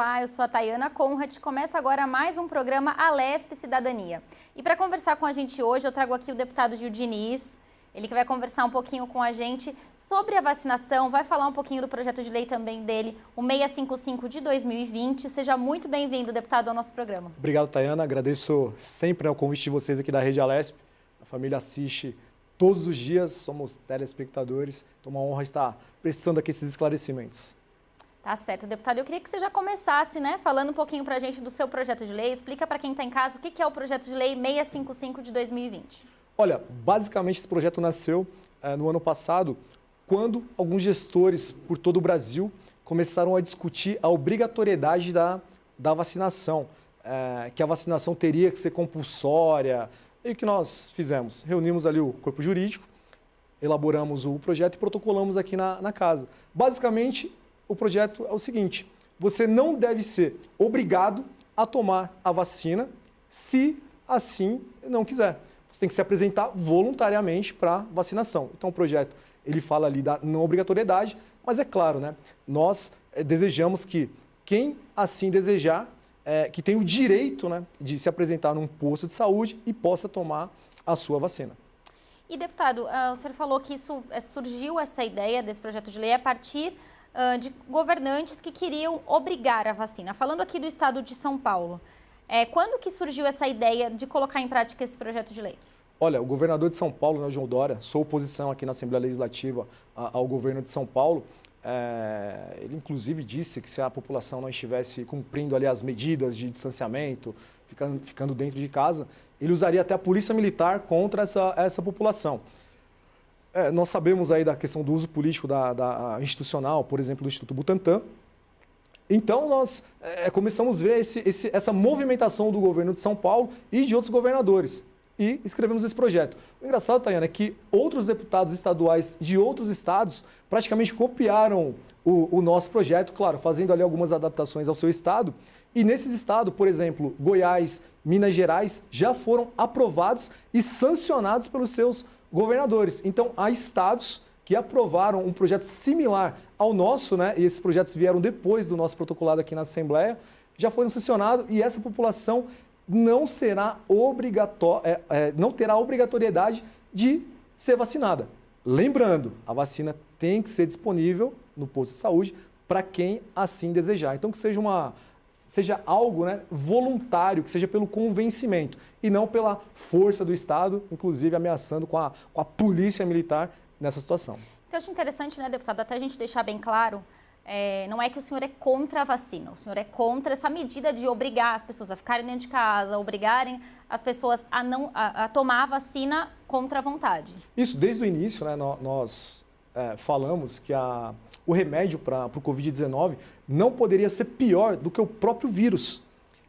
Olá, eu sou a Tayana Conrad. Começa agora mais um programa Alesp Cidadania. E para conversar com a gente hoje, eu trago aqui o deputado Gil Diniz. Ele que vai conversar um pouquinho com a gente sobre a vacinação, vai falar um pouquinho do projeto de lei também dele, o 655 de 2020. Seja muito bem-vindo, deputado, ao nosso programa. Obrigado, Tayana. Agradeço sempre o convite de vocês aqui da Rede Alesp. A família assiste todos os dias, somos telespectadores. Então, uma honra estar prestando aqui esses esclarecimentos. Tá certo, deputado. Eu queria que você já começasse, falando um pouquinho para a gente do seu projeto de lei. Explica para quem está em casa o que é o projeto de lei 655 de 2020. Olha, basicamente esse projeto nasceu no ano passado, quando alguns gestores por todo o Brasil começaram a discutir a obrigatoriedade da vacinação, que a vacinação teria que ser compulsória. E o que nós fizemos? Reunimos ali o corpo jurídico, elaboramos o projeto e protocolamos aqui na casa. Basicamente, o projeto é o seguinte: você não deve ser obrigado a tomar a vacina se assim não quiser. Você tem que se apresentar voluntariamente para vacinação. Então, o projeto ele fala ali da não obrigatoriedade, mas é claro, nós desejamos que quem assim desejar, que tenha o direito de se apresentar num posto de saúde e possa tomar a sua vacina. E, deputado, o senhor falou que surgiu essa ideia desse projeto de lei a partir de governantes que queriam obrigar a vacina. Falando aqui do estado de São Paulo, quando que surgiu essa ideia de colocar em prática esse projeto de lei? Olha, o governador de São Paulo, João Dória, sou oposição aqui na Assembleia Legislativa ao governo de São Paulo. Ele inclusive disse que se a população não estivesse cumprindo ali as medidas de distanciamento, ficando dentro de casa, ele usaria até a polícia militar contra essa população. Nós sabemos aí da questão do uso político da institucional, por exemplo, do Instituto Butantan. Então, nós começamos a ver essa movimentação do governo de São Paulo e de outros governadores. E escrevemos esse projeto. O engraçado, Tayana, é que outros deputados estaduais de outros estados praticamente copiaram o nosso projeto, claro, fazendo ali algumas adaptações ao seu estado. E nesses estados, por exemplo, Goiás, Minas Gerais, já foram aprovados e sancionados pelos seus governadores. Então, há estados que aprovaram um projeto similar ao nosso, e esses projetos vieram depois do nosso protocolado aqui na Assembleia, já foram sancionados e essa população não terá obrigatoriedade de ser vacinada. Lembrando, a vacina tem que ser disponível no posto de saúde para quem assim desejar. Então, que seja algo voluntário, que seja pelo convencimento e não pela força do Estado, inclusive ameaçando com a polícia militar nessa situação. Então, eu acho interessante, deputado, até a gente deixar bem claro, não é que o senhor é contra a vacina, o senhor é contra essa medida de obrigar as pessoas a ficarem dentro de casa, obrigarem as pessoas a tomar a vacina contra a vontade. Isso, desde o início, nós falamos que o remédio para o Covid-19 não poderia ser pior do que o próprio vírus.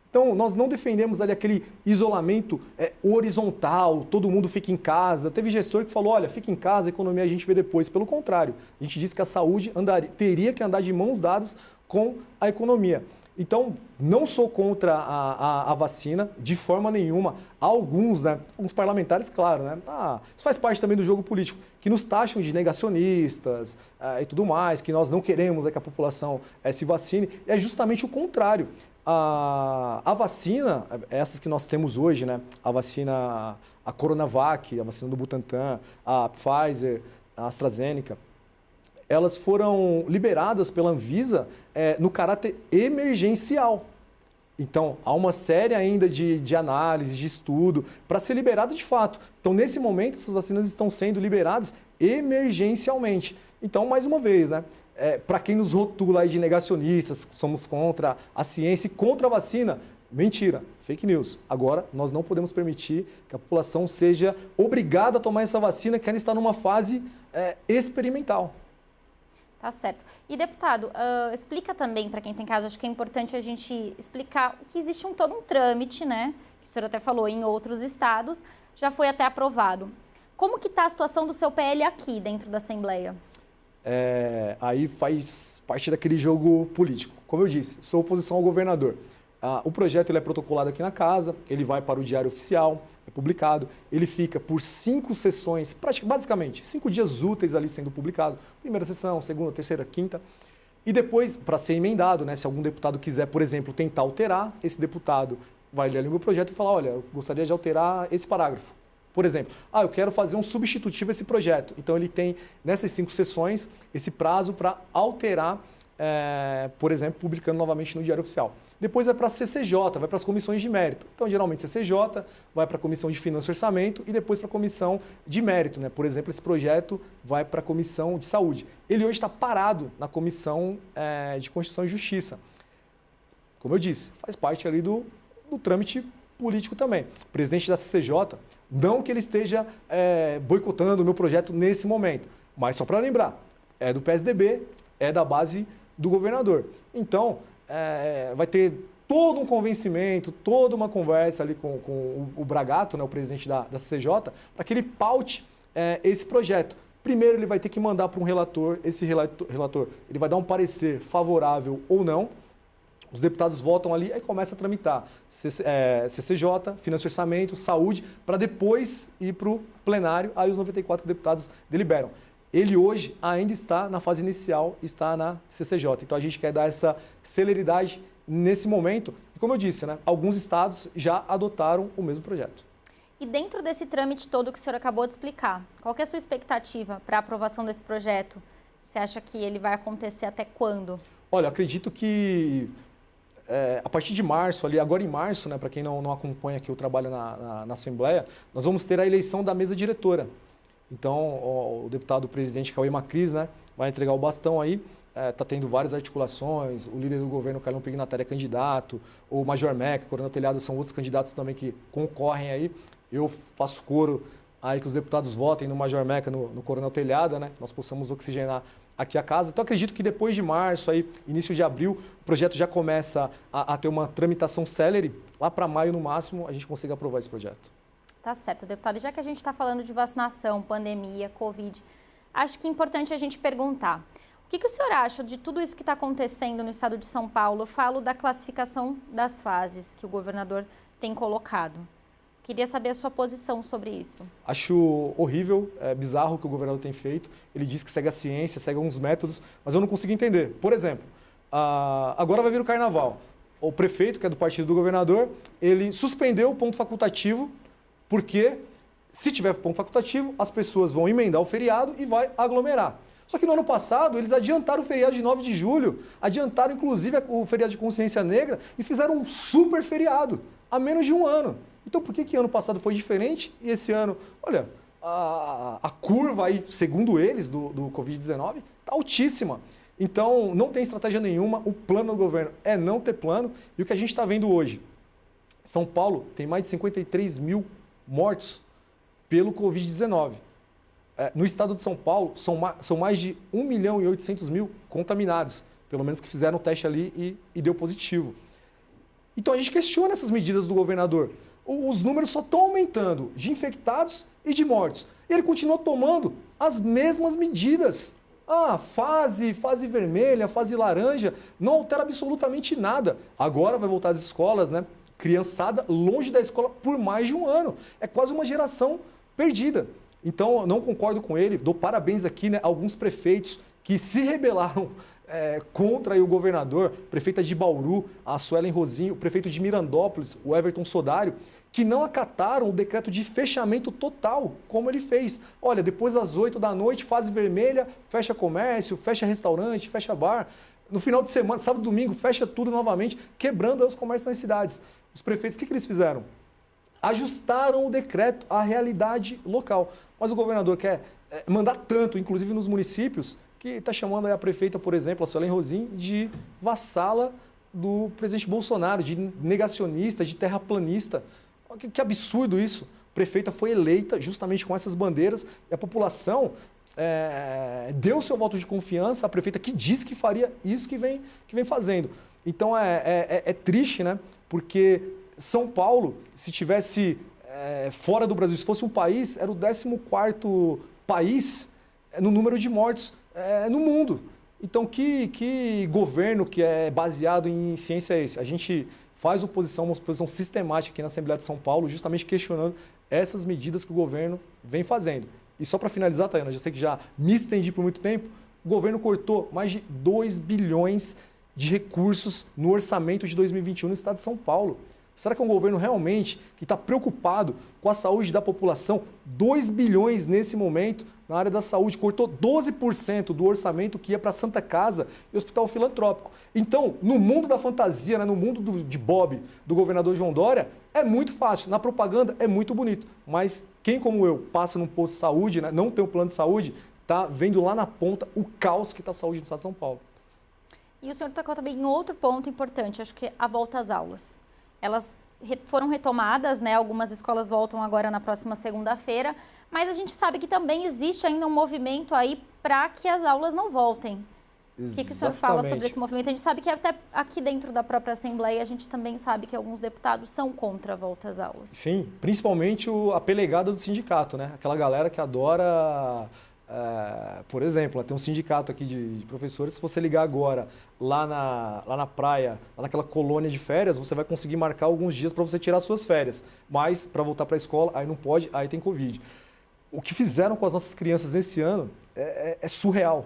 Então, nós não defendemos ali aquele isolamento horizontal, todo mundo fica em casa. Teve gestor que falou, olha, fica em casa, a economia a gente vê depois. Pelo contrário, a gente disse que a saúde teria que andar de mãos dadas com a economia. Então, não sou contra a vacina, de forma nenhuma. Há alguns parlamentares, claro, isso faz parte também do jogo político, que nos taxam de negacionistas e tudo mais, que nós não queremos que a população se vacine. É justamente o contrário. A vacina, essas que nós temos hoje, a vacina, a Coronavac, a vacina do Butantan, a Pfizer, a AstraZeneca, elas foram liberadas pela Anvisa no caráter emergencial. Então, há uma série ainda de análise, de estudo, para ser liberado de fato. Então, nesse momento, essas vacinas estão sendo liberadas emergencialmente. Então, mais uma vez, para quem nos rotula aí de negacionistas, somos contra a ciência e contra a vacina, mentira, fake news. Agora, nós não podemos permitir que a população seja obrigada a tomar essa vacina que ainda está numa fase experimental. Tá certo. E, deputado, explica também para quem tem casa, acho que é importante a gente explicar que existe todo um trâmite, que o senhor até falou, em outros estados, já foi até aprovado. Como que está a situação do seu PL aqui dentro da Assembleia? Aí faz parte daquele jogo político. Como eu disse, sou oposição ao governador. O projeto ele é protocolado aqui na casa, ele vai para o Diário Oficial, é publicado, ele fica por 5 sessões, basicamente 5 dias úteis ali sendo publicado, primeira sessão, segunda, terceira, quinta, E depois, para ser emendado, né, se algum deputado quiser, por exemplo, tentar alterar, esse deputado vai ler ali o meu projeto e falar, olha, eu gostaria de alterar esse parágrafo. Por exemplo, eu quero fazer um substitutivo a esse projeto. Então ele tem, nessas 5 sessões, esse prazo para alterar, por exemplo, publicando novamente no Diário Oficial. Depois vai para a CCJ, vai para as comissões de mérito. Então, geralmente, CCJ vai para a Comissão de Finanças e Orçamento e depois para a Comissão de Mérito, né? Por exemplo, esse projeto vai para a Comissão de Saúde. Ele hoje está parado na Comissão de Constituição e Justiça. Como eu disse, faz parte ali do trâmite político também. O presidente da CCJ, não que ele esteja boicotando o meu projeto nesse momento, mas só para lembrar, é do PSDB, é da base do governador. Então, vai ter todo um convencimento, toda uma conversa ali com o Bragato, né, o presidente da CCJ, para que ele paute esse projeto. Primeiro ele vai ter que mandar para um relator, esse relator ele vai dar um parecer favorável ou não, os deputados votam ali, aí começa a tramitar CCJ, Finanças e Orçamento, Saúde, para depois ir para o plenário, aí os 94 deputados deliberam. Ele hoje ainda está na fase inicial, está na CCJ. Então a gente quer dar essa celeridade nesse momento. E como eu disse, né, alguns estados já adotaram o mesmo projeto. E dentro desse trâmite todo que o senhor acabou de explicar, qual que é a sua expectativa para a aprovação desse projeto? Você acha que ele vai acontecer até quando? Olha, acredito que a partir de março, ali agora em março, né, para quem não acompanha aqui o trabalho na Assembleia, nós vamos ter a eleição da mesa diretora. Então, o deputado presidente Cauê Macris, né, vai entregar o bastão aí, está tendo várias articulações, o líder do governo, Carlão Pignatelli, é candidato, o Major Meca, Coronel Telhado, são outros candidatos também que concorrem aí. Eu faço coro aí que os deputados votem no Major Meca, no Coronel Telhado, né, nós possamos oxigenar aqui a casa. Então, acredito que depois de março, aí, início de abril, o projeto já começa a ter uma tramitação célere. Lá para maio, no máximo, a gente consiga aprovar esse projeto. Tá certo, deputado. Já que a gente está falando de vacinação, pandemia, Covid, acho que é importante a gente perguntar. O que o senhor acha de tudo isso que está acontecendo no estado de São Paulo? Eu falo da classificação das fases que o governador tem colocado. Queria saber a sua posição sobre isso. Acho horrível, bizarro o que o governador tem feito. Ele diz que segue a ciência, segue alguns métodos, mas eu não consigo entender. Por exemplo, agora vai vir o carnaval. O prefeito, que é do partido do governador, ele suspendeu o ponto facultativo, porque se tiver ponto facultativo, as pessoas vão emendar o feriado e vai aglomerar. Só que no ano passado, eles adiantaram o feriado de 9 de julho, adiantaram inclusive o feriado de consciência negra e fizeram um super feriado, há menos de um ano. Então por que ano passado foi diferente e esse ano, olha, a curva aí, segundo eles, do Covid-19, está altíssima. Então não tem estratégia nenhuma, o plano do governo é não ter plano e o que a gente está vendo hoje, São Paulo tem mais de 53 mil mortos pelo Covid-19. No estado de São Paulo, são mais de 1.800.000 contaminados, pelo menos que fizeram o teste ali e deu positivo. Então a gente questiona essas medidas do governador. Os números só estão aumentando de infectados e de mortos. E ele continua tomando as mesmas medidas. Fase vermelha, fase laranja, não altera absolutamente nada. Agora vai voltar às escolas, né? Criançada longe da escola por mais de um ano. É quase uma geração perdida. Então, não concordo com ele, dou parabéns aqui, né, a alguns prefeitos que se rebelaram contra aí, o governador, prefeita de Bauru, a Suelen Rosinho, o prefeito de Mirandópolis, o Everton Sodário, que não acataram o decreto de fechamento total, como ele fez. Olha, depois das 8 da noite, fase vermelha, fecha comércio, fecha restaurante, fecha bar. No final de semana, sábado e domingo, fecha tudo novamente, quebrando aí os comércios nas cidades. Os prefeitos, o que eles fizeram? Ajustaram o decreto à realidade local. Mas o governador quer mandar tanto, inclusive nos municípios, que está chamando aí a prefeita, por exemplo, a Suelen Rosim, de vassala do presidente Bolsonaro, de negacionista, de terraplanista. Que absurdo isso. A prefeita foi eleita justamente com essas bandeiras e a população deu seu voto de confiança à prefeita que disse que faria isso que vem fazendo. Então é triste, né? Porque São Paulo, se tivesse fora do Brasil, se fosse um país, era o 14º país no número de mortes no mundo. Então, que governo que é baseado em ciência é esse? A gente faz uma oposição sistemática aqui na Assembleia de São Paulo, justamente questionando essas medidas que o governo vem fazendo. E só para finalizar, Tayana, já sei que já me estendi por muito tempo, o governo cortou mais de 2 bilhões de recursos no orçamento de 2021 no estado de São Paulo. Será que é um governo realmente que está preocupado com a saúde da população? 2 bilhões nesse momento na área da saúde, cortou 12% do orçamento que ia para a Santa Casa e Hospital Filantrópico. Então, no mundo da fantasia, né, no mundo de Bob, do governador João Dória, é muito fácil, na propaganda é muito bonito, mas quem como eu passa num posto de saúde, né, não tem um plano de saúde, está vendo lá na ponta o caos que está a saúde do estado de São Paulo. E o senhor tocou também em outro ponto importante, acho que é a volta às aulas. Elas foram retomadas, né? Algumas escolas voltam agora na próxima segunda-feira, mas a gente sabe que também existe ainda um movimento aí para que as aulas não voltem. Exatamente. O que o senhor fala sobre esse movimento? A gente sabe que até aqui dentro da própria Assembleia a gente também sabe que alguns deputados são contra a volta às aulas. Sim, principalmente a pelegada do sindicato, né? Aquela galera que adora... por exemplo, tem um sindicato aqui de professores, se você ligar agora lá na praia, lá naquela colônia de férias, você vai conseguir marcar alguns dias para você tirar suas férias. Mas para voltar para a escola, aí não pode, aí tem Covid. O que fizeram com as nossas crianças esse ano é surreal,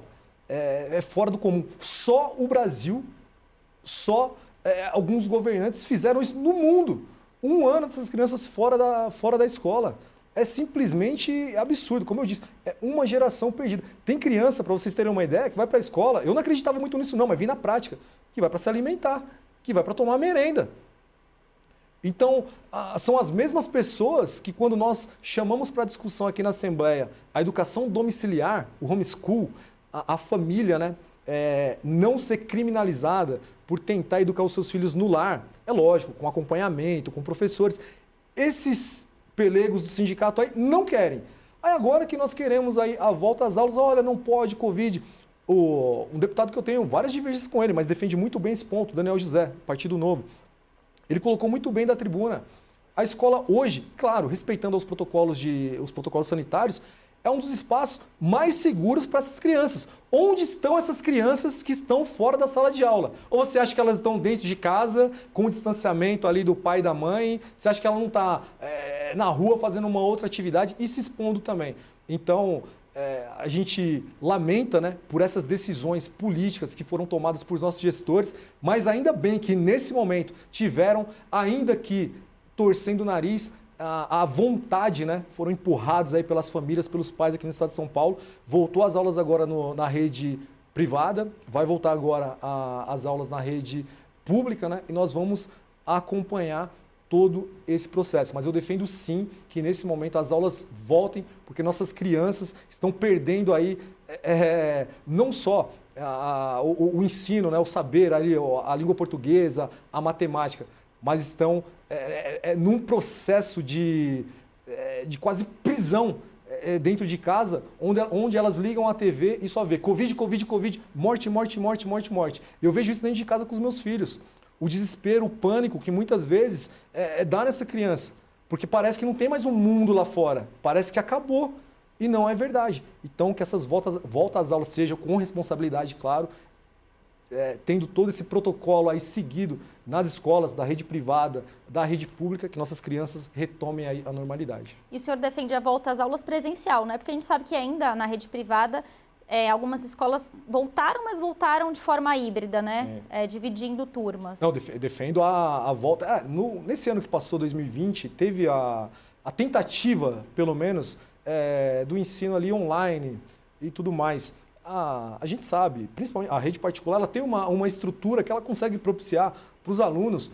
é fora do comum. Só o Brasil, alguns governantes fizeram isso no mundo. Um ano dessas crianças fora da escola. É simplesmente absurdo, como eu disse, é uma geração perdida. Tem criança, para vocês terem uma ideia, que vai para a escola, eu não acreditava muito nisso não, mas vi na prática, que vai para se alimentar, que vai para tomar merenda. Então, são as mesmas pessoas que quando nós chamamos para discussão aqui na Assembleia a educação domiciliar, o homeschool, a família, né, não ser criminalizada por tentar educar os seus filhos no lar, é lógico, com acompanhamento, com professores, esses pelegos do sindicato aí não querem. Aí agora que nós queremos aí a volta às aulas, olha, não pode, Covid. Um deputado que eu tenho várias divergências com ele, mas defende muito bem esse ponto, Daniel José, Partido Novo. Ele colocou muito bem da tribuna. A escola hoje, claro, respeitando os protocolos sanitários, é um dos espaços mais seguros para essas crianças. Onde estão essas crianças que estão fora da sala de aula? Ou você acha que elas estão dentro de casa, com o distanciamento ali do pai e da mãe? Você acha que ela não está na rua fazendo uma outra atividade e se expondo também? Então, a gente lamenta, né, por essas decisões políticas que foram tomadas por nossos gestores, mas ainda bem que nesse momento tiveram, ainda que torcendo o nariz, a vontade, né, foram empurrados aí pelas famílias, pelos pais aqui no estado de São Paulo. Voltou às aulas agora na rede privada, vai voltar agora às aulas na rede pública, né, e nós vamos acompanhar todo esse processo. Mas eu defendo sim que nesse momento as aulas voltem, porque nossas crianças estão perdendo aí não só o ensino, né, o saber ali, a língua portuguesa, a matemática, mas estão num processo de quase prisão dentro de casa, onde elas ligam a TV e só vê Covid, Covid, Covid, morte, morte, morte, morte, morte. Eu vejo isso dentro de casa com os meus filhos. O desespero, o pânico que muitas vezes dá nessa criança. Porque parece que não tem mais um mundo lá fora. Parece que acabou. E não é verdade. Então, que essas voltas às aulas sejam com responsabilidade, claro, tendo todo esse protocolo aí seguido nas escolas, da rede privada, da rede pública, que nossas crianças retomem aí a normalidade. E o senhor defende a volta às aulas presencial, né? Porque a gente sabe que ainda na rede privada, algumas escolas voltaram, mas voltaram de forma híbrida, né? Dividindo turmas. Não, defendo a volta. Nesse ano que passou, 2020, teve a tentativa, pelo menos, do ensino ali online e tudo mais. A gente sabe, principalmente a rede particular, ela tem uma estrutura que ela consegue propiciar para os alunos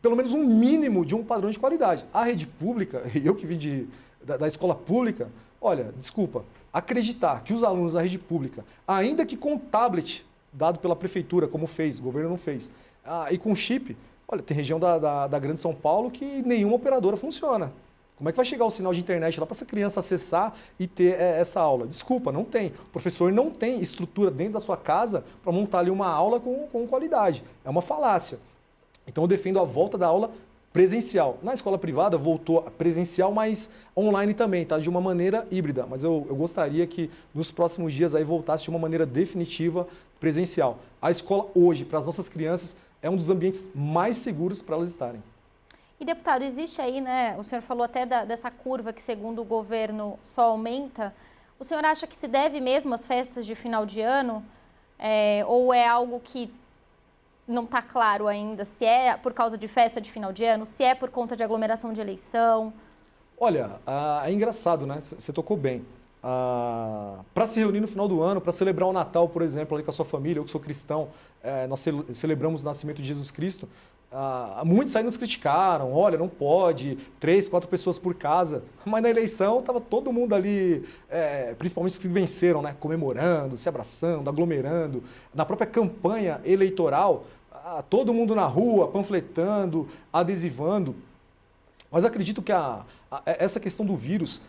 pelo menos um mínimo de um padrão de qualidade. A rede pública, eu que vim da escola pública, olha, desculpa, acreditar que os alunos da rede pública, ainda que com tablet dado pela prefeitura, como fez, o governo não fez, e com chip, olha, tem região da Grande São Paulo que nenhuma operadora funciona. Como é que vai chegar o sinal de internet lá para essa criança acessar e ter essa aula? Desculpa, não tem. O professor não tem estrutura dentro da sua casa para montar ali uma aula com qualidade. É uma falácia. Então eu defendo a volta da aula presencial. Na escola privada voltou presencial, mas online também, tá? De uma maneira híbrida. Mas eu gostaria que nos próximos dias aí voltasse de uma maneira definitiva presencial. A escola hoje, para as nossas crianças, é um dos ambientes mais seguros para elas estarem. E, deputado, existe aí, né, o senhor falou até dessa curva que, segundo o governo, só aumenta. O senhor acha que se deve mesmo às festas de final de ano? Ou é algo que não está claro ainda? Se é por causa de festa de final de ano, se é por conta de aglomeração de eleição? Olha, é engraçado, né? Você tocou bem. Para se reunir no final do ano, para celebrar o Natal, por exemplo, ali com a sua família, eu que sou cristão, nós celebramos o nascimento de Jesus Cristo. Muitos aí nos criticaram, olha, não pode, 3, 4 pessoas por casa, mas na eleição estava todo mundo ali, principalmente os que venceram, né, comemorando, se abraçando, aglomerando. Na própria campanha eleitoral, todo mundo na rua, panfletando, adesivando. Mas acredito que essa questão do vírus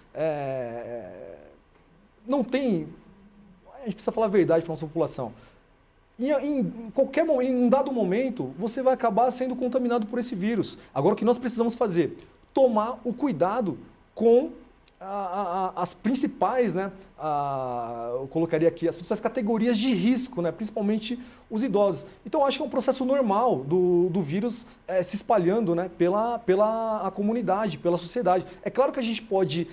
não tem... A gente precisa falar a verdade para a nossa população. Em um dado momento, você vai acabar sendo contaminado por esse vírus. Agora, o que nós precisamos fazer? Tomar o cuidado com as principais, né, eu colocaria aqui, as principais categorias de risco, né, principalmente os idosos. Então, eu acho que é um processo normal do vírus se espalhando, né, pela comunidade, pela sociedade. É claro que a gente pode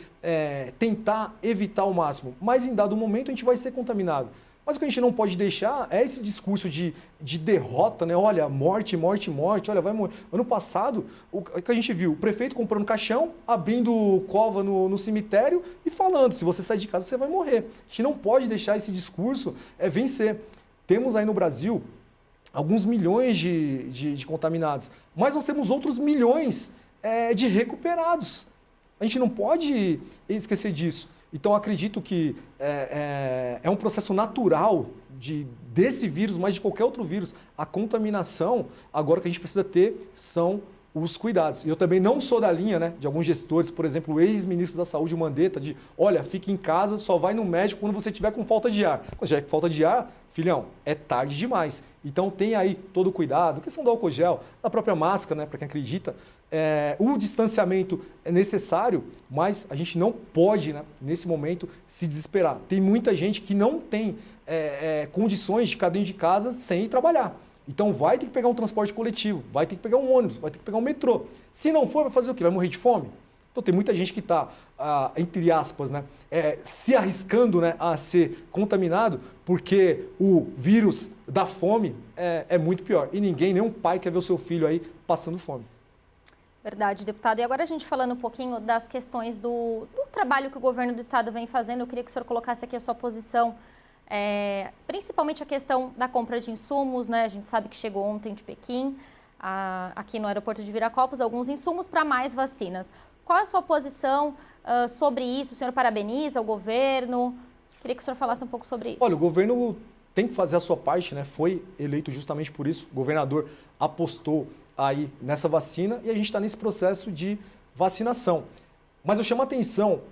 tentar evitar ao máximo, mas em dado momento a gente vai ser contaminado. Mas o que a gente não pode deixar é esse discurso de derrota, né? Olha, morte, morte, morte, olha, vai morrer. Ano passado, o que a gente viu? O prefeito comprando caixão, abrindo cova no cemitério e falando, se você sair de casa, você vai morrer. A gente não pode deixar esse discurso vencer. Temos aí no Brasil alguns milhões de contaminados, mas nós temos outros milhões de recuperados. A gente não pode esquecer disso. Então, acredito que é um processo natural desse vírus, mas de qualquer outro vírus. A contaminação, agora o que a gente precisa ter são os cuidados. E eu também não sou da linha, né, de alguns gestores, por exemplo, o ex-ministro da Saúde, o Mandetta, de, olha, fique em casa, só vai no médico quando você tiver com falta de ar. Quando tiver com falta de ar, filhão, é tarde demais. Então, tem aí todo o cuidado, a questão do álcool gel, da própria máscara, né, para quem acredita. O distanciamento é necessário, mas a gente não pode, né, nesse momento, se desesperar. Tem muita gente que não tem condições de ficar dentro de casa sem ir trabalhar. Então vai ter que pegar um transporte coletivo, vai ter que pegar um ônibus, vai ter que pegar um metrô. Se não for, vai fazer o quê? Vai morrer de fome? Então tem muita gente que está, entre aspas, né, se arriscando, né, a ser contaminado porque o vírus da fome é muito pior. E nenhum pai quer ver o seu filho aí passando fome. Verdade, deputado. E agora a gente falando um pouquinho das questões do trabalho que o governo do estado vem fazendo, eu queria que o senhor colocasse aqui a sua posição, principalmente a questão da compra de insumos, né? A gente sabe que chegou ontem de Pequim, aqui no aeroporto de Viracopos, alguns insumos para mais vacinas. Qual é a sua posição sobre isso? O senhor parabeniza o governo? Queria que o senhor falasse um pouco sobre isso. Olha, o governo tem que fazer a sua parte, né? Foi eleito justamente por isso. O governador apostou aí nessa vacina e a gente está nesse processo de vacinação. Mas eu chamo a atenção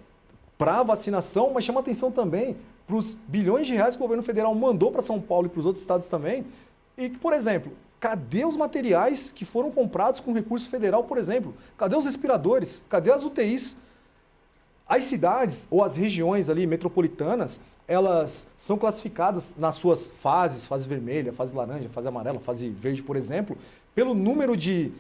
para a vacinação, mas chamo a atenção também para os bilhões de reais que o governo federal mandou para São Paulo e para os outros estados também. E que, por exemplo, cadê os materiais que foram comprados com recurso federal, por exemplo? Cadê os respiradores? Cadê as UTIs? As cidades ou as regiões ali metropolitanas, elas são classificadas nas suas fases, fase vermelha, fase laranja, fase amarela, fase verde, por exemplo, pelo número de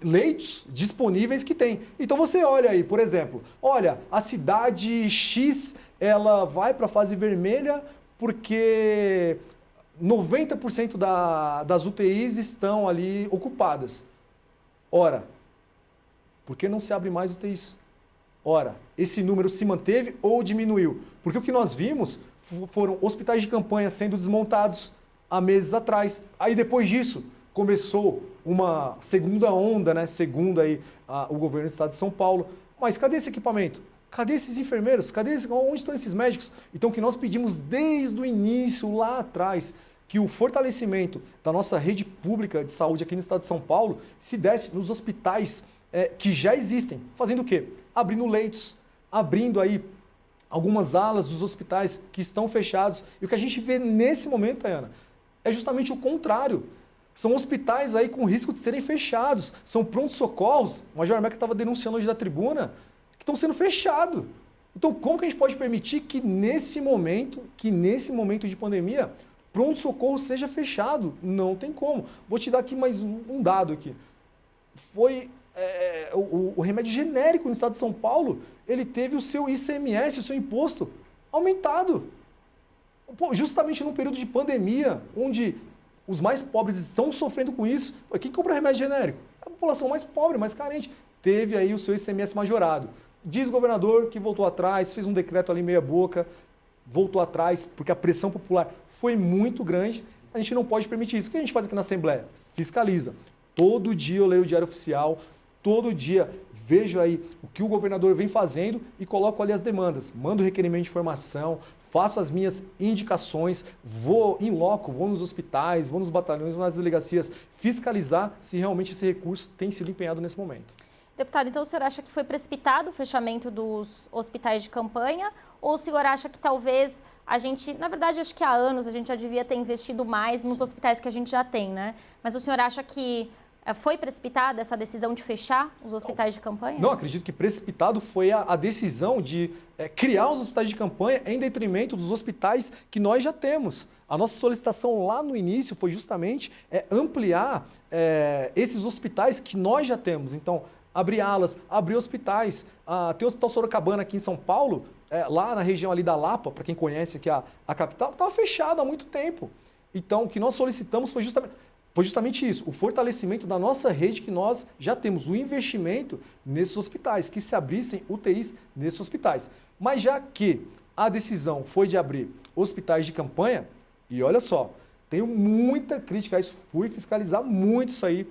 leitos disponíveis que tem. Então você olha aí, por exemplo, olha, a cidade X, ela vai para a fase vermelha porque 90% das UTIs estão ali ocupadas. Ora, por que não se abre mais UTIs? Ora, esse número se manteve ou diminuiu? Porque o que nós vimos foram hospitais de campanha sendo desmontados há meses atrás. Aí depois disso, começou uma segunda onda, né, segundo aí o governo do estado de São Paulo. Mas cadê esse equipamento? Cadê esses enfermeiros? Onde estão esses médicos? Então, o que nós pedimos desde o início, lá atrás, que o fortalecimento da nossa rede pública de saúde aqui no estado de São Paulo se desse nos hospitais que já existem. Fazendo o quê? Abrindo leitos, abrindo aí algumas alas dos hospitais que estão fechados. E o que a gente vê nesse momento, Tayana, é justamente o contrário. São hospitais aí com risco de serem fechados. São prontos-socorros, o Major Meca estava denunciando hoje da tribuna, que estão sendo fechados. Então, como que a gente pode permitir que nesse momento de pandemia, pronto-socorro seja fechado? Não tem como. Vou te dar aqui mais um dado aqui. Foi o remédio genérico no estado de São Paulo, ele teve o seu ICMS, o seu imposto, aumentado. Pô, justamente num período de pandemia, onde os mais pobres estão sofrendo com isso, pô, quem compra remédio genérico? A população mais pobre, mais carente. Teve aí o seu ICMS majorado. Diz o governador que voltou atrás, fez um decreto ali meia boca, voltou atrás, porque a pressão popular foi muito grande. A gente não pode permitir isso. O que a gente faz aqui na Assembleia? Fiscaliza. Todo dia eu leio o Diário Oficial, todo dia vejo aí o que o governador vem fazendo e coloco ali as demandas. Mando requerimento de informação, faço as minhas indicações, vou em loco, vou nos hospitais, vou nos batalhões, nas delegacias, fiscalizar se realmente esse recurso tem sido empenhado nesse momento. Deputado, então o senhor acha que foi precipitado o fechamento dos hospitais de campanha ou o senhor acha que talvez a gente, na verdade acho que há anos a gente já devia ter investido mais nos hospitais que a gente já tem, né? Mas o senhor acha que foi precipitada essa decisão de fechar os hospitais de campanha? Não, acredito que precipitado foi a decisão de criar os hospitais de campanha em detrimento dos hospitais que nós já temos. A nossa solicitação lá no início foi justamente ampliar esses hospitais que nós já temos. Então, abrir alas, abrir hospitais. Tem o Hospital Sorocabana aqui em São Paulo, lá na região ali da Lapa, para quem conhece aqui a capital, estava fechado há muito tempo. Então, o que nós solicitamos foi justamente isso, o fortalecimento da nossa rede que nós já temos, o investimento nesses hospitais, que se abrissem UTIs nesses hospitais. Mas já que a decisão foi de abrir hospitais de campanha, e olha só, tenho muita crítica a isso, fui fiscalizar muito isso aí,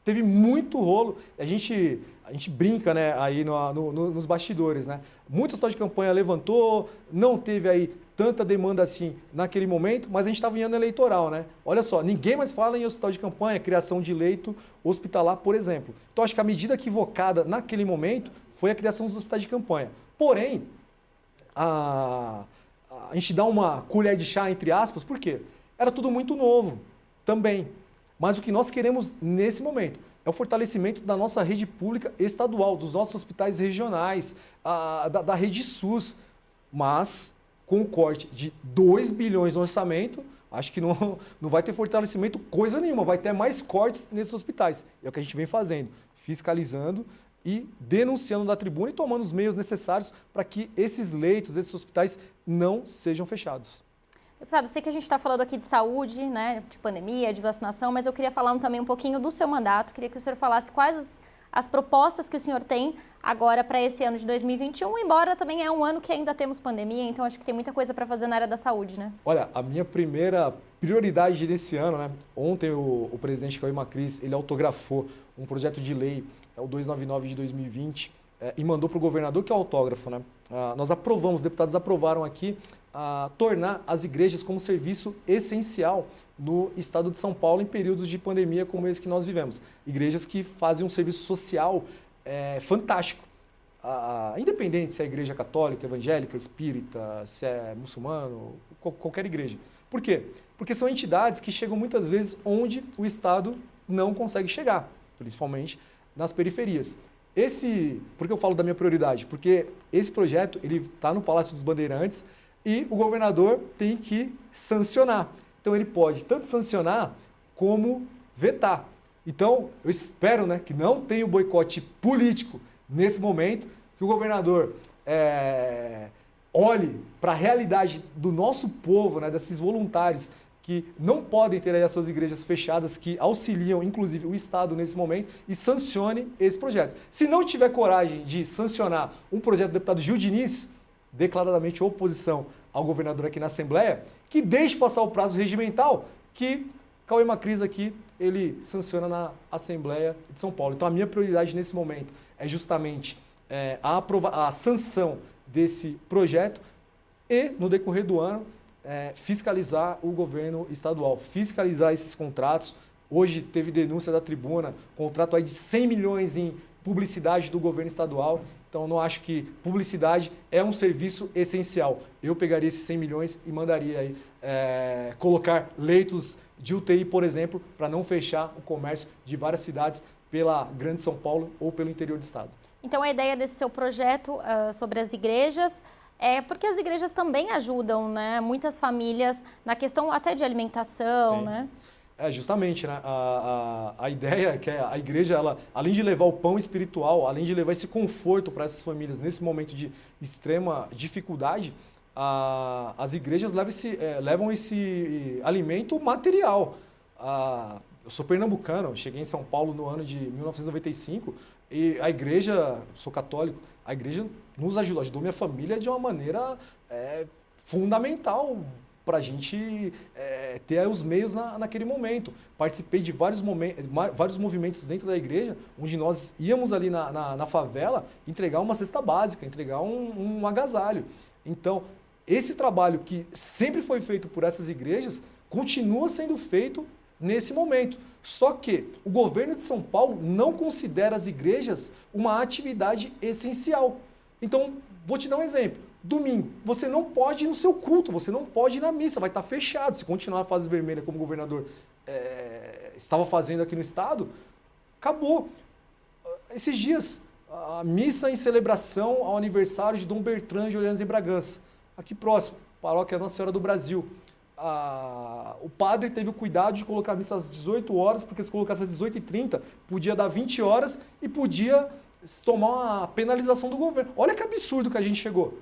teve muito rolo, a gente brinca, né, aí nos bastidores, né? Muito hospital de campanha levantou, não teve aí tanta demanda assim naquele momento, mas a gente estava em ano eleitoral, né? Olha só, ninguém mais fala em hospital de campanha, criação de leito hospitalar, por exemplo. Então, acho que a medida equivocada naquele momento foi a criação dos hospitais de campanha. Porém, a gente dá uma colher de chá, entre aspas, por quê? Era tudo muito novo também. Mas o que nós queremos nesse momento é o fortalecimento da nossa rede pública estadual, dos nossos hospitais regionais, da rede SUS. Mas, com o corte de 2 bilhões no orçamento, acho que não vai ter fortalecimento coisa nenhuma, vai ter mais cortes nesses hospitais. É o que a gente vem fazendo, fiscalizando e denunciando na tribuna e tomando os meios necessários para que esses leitos, esses hospitais não sejam fechados. Deputado, sei que a gente está falando aqui de saúde, né, de pandemia, de vacinação, mas eu queria falar também um pouquinho do seu mandato. Queria que o senhor falasse quais as propostas que o senhor tem agora para esse ano de 2021, embora também é um ano que ainda temos pandemia, então acho que tem muita coisa para fazer na área da saúde, né? Olha, a minha primeira prioridade desse ano, né? Ontem o presidente Cauê Macris, ele autografou um projeto de lei, o 299 de 2020, e mandou para o governador, que é o autógrafo, né? Nós aprovamos, os deputados aprovaram aqui, tornar as igrejas como serviço essencial no estado de São Paulo em períodos de pandemia como esse que nós vivemos. Igrejas que fazem um serviço social fantástico. Independente se é igreja católica, evangélica, espírita, se é muçulmano, qualquer igreja. Por quê? Porque são entidades que chegam muitas vezes onde o Estado não consegue chegar, principalmente nas periferias. Por que eu falo da minha prioridade? Porque esse projeto ele está no Palácio dos Bandeirantes e o governador tem que sancionar. Então ele pode tanto sancionar como vetar. Então eu espero, né, que não tenha o boicote político nesse momento, que o governador olhe para a realidade do nosso povo, né, desses voluntários que não podem ter aí as suas igrejas fechadas, que auxiliam, inclusive, o Estado nesse momento, e sancione esse projeto. Se não tiver coragem de sancionar um projeto do deputado Gil Diniz, declaradamente oposição ao governador aqui na Assembleia, que deixe passar o prazo regimental, que Cauê Macris aqui, ele sanciona na Assembleia de São Paulo. Então, a minha prioridade nesse momento é justamente a sanção desse projeto e, no decorrer do ano, fiscalizar o governo estadual, fiscalizar esses contratos. Hoje teve denúncia da tribuna, contrato aí de 100 milhões em publicidade do governo estadual. Então, não acho que publicidade é um serviço essencial. Eu pegaria esses 100 milhões e mandaria aí, colocar leitos de UTI, por exemplo, para não fechar o comércio de várias cidades pela Grande São Paulo ou pelo interior do estado. Então, a ideia desse seu projeto sobre as igrejas porque as igrejas também ajudam, né, muitas famílias na questão até de alimentação, Sim. né? Justamente, né? A ideia é que a igreja, ela, além de levar o pão espiritual, além de levar esse conforto para essas famílias nesse momento de extrema dificuldade, as igrejas levam esse alimento material. Eu sou pernambucano, cheguei em São Paulo no ano de 1995 e a igreja, sou católico, a igreja nos ajudou minha família de uma maneira fundamental para a gente ter os meios naquele momento. Participei de vários movimentos dentro da igreja, onde nós íamos ali na favela entregar uma cesta básica, entregar um agasalho. Então, esse trabalho que sempre foi feito por essas igrejas continua sendo feito nesse momento. Só que o governo de São Paulo não considera as igrejas uma atividade essencial. Então, vou te dar um exemplo. Domingo, você não pode ir no seu culto, você não pode ir na missa, vai estar fechado. Se continuar a fase vermelha como o governador estava fazendo aqui no estado, acabou. Esses dias, a missa em celebração ao aniversário de Dom Bertrand de Orleans em Bragança, aqui próximo, paróquia Nossa Senhora do Brasil. O padre teve o cuidado de colocar a missa às 18 horas, porque se colocasse às 18h30, podia dar 20 horas e podia tomar uma penalização do governo. Olha que absurdo que a gente chegou.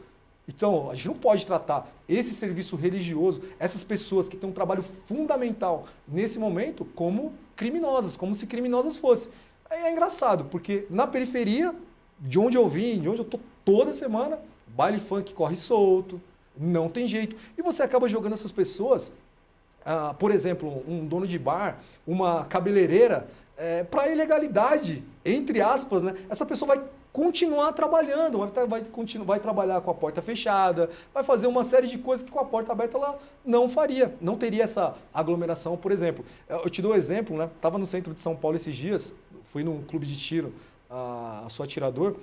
Então, a gente não pode tratar esse serviço religioso, essas pessoas que têm um trabalho fundamental nesse momento, como criminosas, como se criminosas fossem. É engraçado, porque na periferia, de onde eu vim, de onde eu estou toda semana, baile funk corre solto, não tem jeito. E você acaba jogando essas pessoas, por exemplo, um dono de bar, uma cabeleireira, para a ilegalidade, entre aspas, né? Essa pessoa vai continuar trabalhando, vai trabalhar com a porta fechada, vai fazer uma série de coisas que com a porta aberta ela não faria, não teria essa aglomeração, por exemplo. Eu te dou um exemplo, né? Estava no centro de São Paulo esses dias, fui num clube de tiro, sou atirador.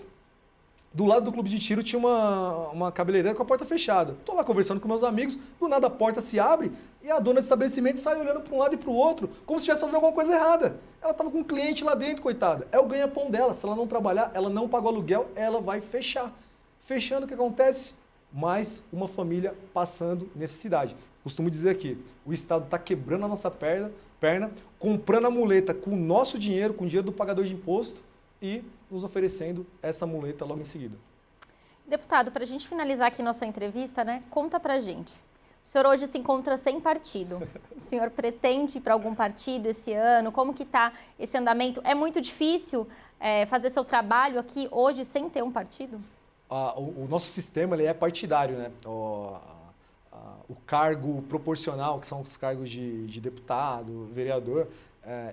Do lado do clube de tiro tinha uma cabeleireira com a porta fechada. Estou lá conversando com meus amigos, do nada a porta se abre e a dona do estabelecimento sai olhando para um lado e para o outro, como se estivesse fazendo alguma coisa errada. Ela estava com um cliente lá dentro, coitada. É o ganha-pão dela. Se ela não trabalhar, ela não pagou aluguel, ela vai fechar. Fechando, o que acontece? Mais uma família passando necessidade. Costumo dizer aqui, o Estado está quebrando a nossa perna, comprando a muleta com o nosso dinheiro, com o dinheiro do pagador de imposto e nos oferecendo essa muleta logo em seguida. Deputado, para a gente finalizar aqui nossa entrevista, né, conta pra gente. O senhor hoje se encontra sem partido. O senhor pretende ir para algum partido esse ano? Como que está esse andamento? É muito difícil fazer seu trabalho aqui hoje sem ter um partido? O nosso sistema ele é partidário, né? O cargo proporcional, que são os cargos de deputado, vereador,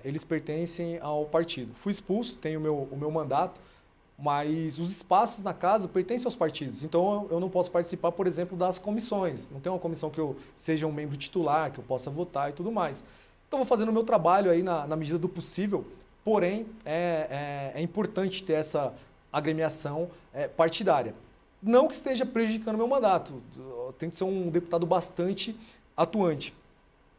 eles pertencem ao partido. Fui expulso, tenho o meu mandato, mas os espaços na casa pertencem aos partidos. Então, eu não posso participar, por exemplo, das comissões. Não tem uma comissão que eu seja um membro titular, que eu possa votar e tudo mais. Então, vou fazendo o meu trabalho aí na medida do possível, porém, é importante ter essa agremiação partidária. Não que esteja prejudicando o meu mandato. Tem que ser um deputado bastante atuante.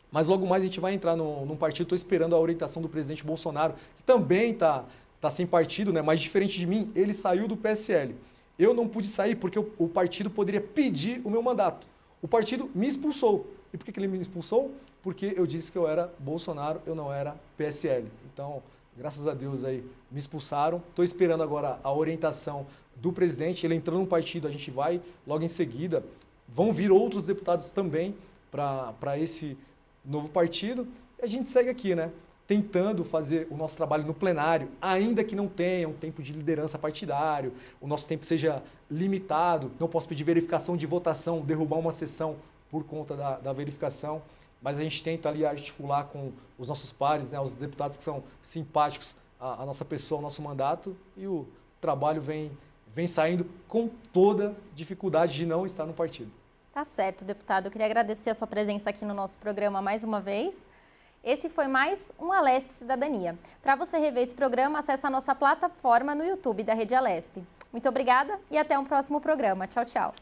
Mas logo mais a gente vai entrar num partido, estou esperando a orientação do presidente Bolsonaro, que também está sem partido, né? Mas diferente de mim, ele saiu do PSL. Eu não pude sair porque o partido poderia pedir o meu mandato. O partido me expulsou. E por que ele me expulsou? Porque eu disse que eu era Bolsonaro, eu não era PSL. Então, graças a Deus aí, me expulsaram. Estou esperando agora a orientação do presidente. Ele entrando no partido, a gente vai logo em seguida. Vão vir outros deputados também para esse novo partido. E a gente segue aqui, né? Tentando fazer o nosso trabalho no plenário, ainda que não tenha um tempo de liderança partidário, o nosso tempo seja limitado, não posso pedir verificação de votação, derrubar uma sessão por conta da verificação, mas a gente tenta ali articular com os nossos pares, né, os deputados que são simpáticos à nossa pessoa, ao nosso mandato, e o trabalho vem saindo com toda dificuldade de não estar no partido. Tá certo, deputado. Eu queria agradecer a sua presença aqui no nosso programa mais uma vez. Esse foi mais um Alesp Cidadania. Para você rever esse programa, acesse a nossa plataforma no YouTube da Rede Alesp. Muito obrigada e até um próximo programa. Tchau, tchau.